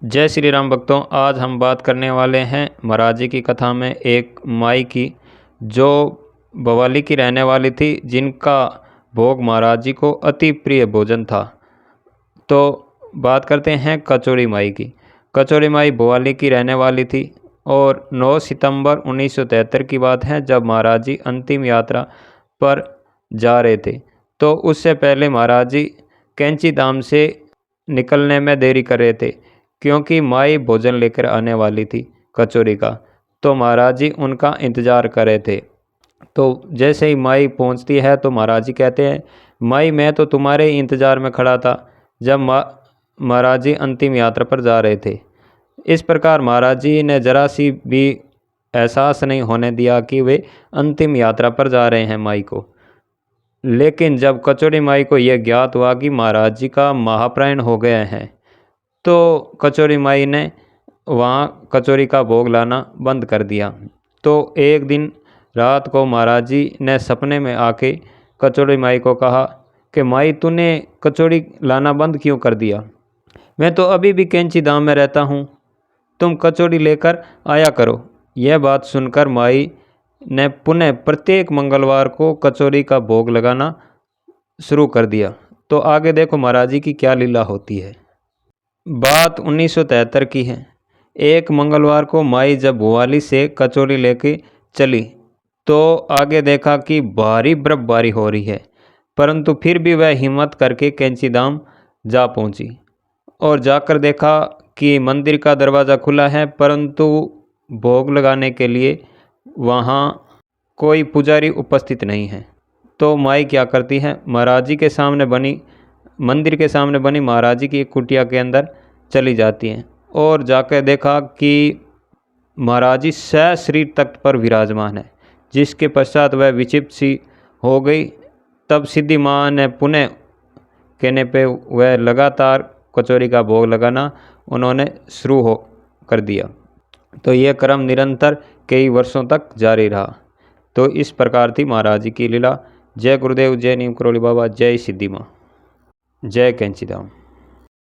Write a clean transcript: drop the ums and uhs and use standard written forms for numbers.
जय श्री राम भक्तों। आज हम बात करने वाले हैं महाराज जी की कथा में एक माई की जो बवाली की रहने वाली थी, जिनका भोग महाराज जी को अति प्रिय भोजन था। तो बात करते हैं कचौड़ी माई की। कचौड़ी माई बवाली की रहने वाली थी और 9 सितंबर 1973 की बात है, जब महाराज जी अंतिम यात्रा पर जा रहे थे। तो उससे पहले महाराज जी कैंची धाम से निकलने में देरी कर रहे थे, क्योंकि माई भोजन लेकर आने वाली थी कचौरी का। तो महाराज जी उनका इंतज़ार कर रहे थे। तो जैसे ही माई पहुंचती है तो महाराज जी कहते हैं, माई मैं तो तुम्हारे इंतज़ार में खड़ा था जब महाराज जी अंतिम यात्रा पर जा रहे थे। इस प्रकार महाराज जी ने जरा सी भी एहसास नहीं होने दिया कि वे अंतिम यात्रा पर जा रहे हैं माई को। लेकिन जब कचौड़ी माई को यह ज्ञात हुआ कि महाराज जी का महाप्राण हो गए हैं, तो कचौड़ी माई ने वहाँ कचौरी का भोग लाना बंद कर दिया। तो एक दिन रात को महाराज जी ने सपने में आके कचौड़ी माई को कहा कि माई तूने कचौड़ी लाना बंद क्यों कर दिया? मैं तो अभी भी कैंची धाम में रहता हूँ, तुम कचौड़ी लेकर आया करो। यह बात सुनकर माई ने पुनः प्रत्येक मंगलवार को कचौरी का भोग लगाना शुरू कर दिया। तो आगे देखो महाराज जी की क्या लीला होती है। बात 1973 की है। एक मंगलवार को माई जब भुवाली से कचौरी लेके चली तो आगे देखा कि भारी बर्फबारी हो रही है, परंतु फिर भी वह हिम्मत करके कैंची धाम जा पहुंची और जाकर देखा कि मंदिर का दरवाज़ा खुला है, परंतु भोग लगाने के लिए वहाँ कोई पुजारी उपस्थित नहीं है। तो माई क्या करती है, महाराज जी के सामने बनी मंदिर के सामने बनी महाराज जी की एक कुटिया के अंदर चली जाती हैं और जाकर देखा कि महाराज जी सशरीर तख्त पर विराजमान है, जिसके पश्चात वह विक्षिप्त सी हो गई। तब सिद्धि माँ ने पुनः कहने पे वह लगातार कचौरी का भोग लगाना उन्होंने शुरू हो कर दिया। तो यह क्रम निरंतर कई वर्षों तक जारी रहा। तो इस प्रकार थी महाराज जी की लीला। जय गुरुदेव, जय नीम करोली बाबा, जय सिद्धि माँ, जय कैंची धाम।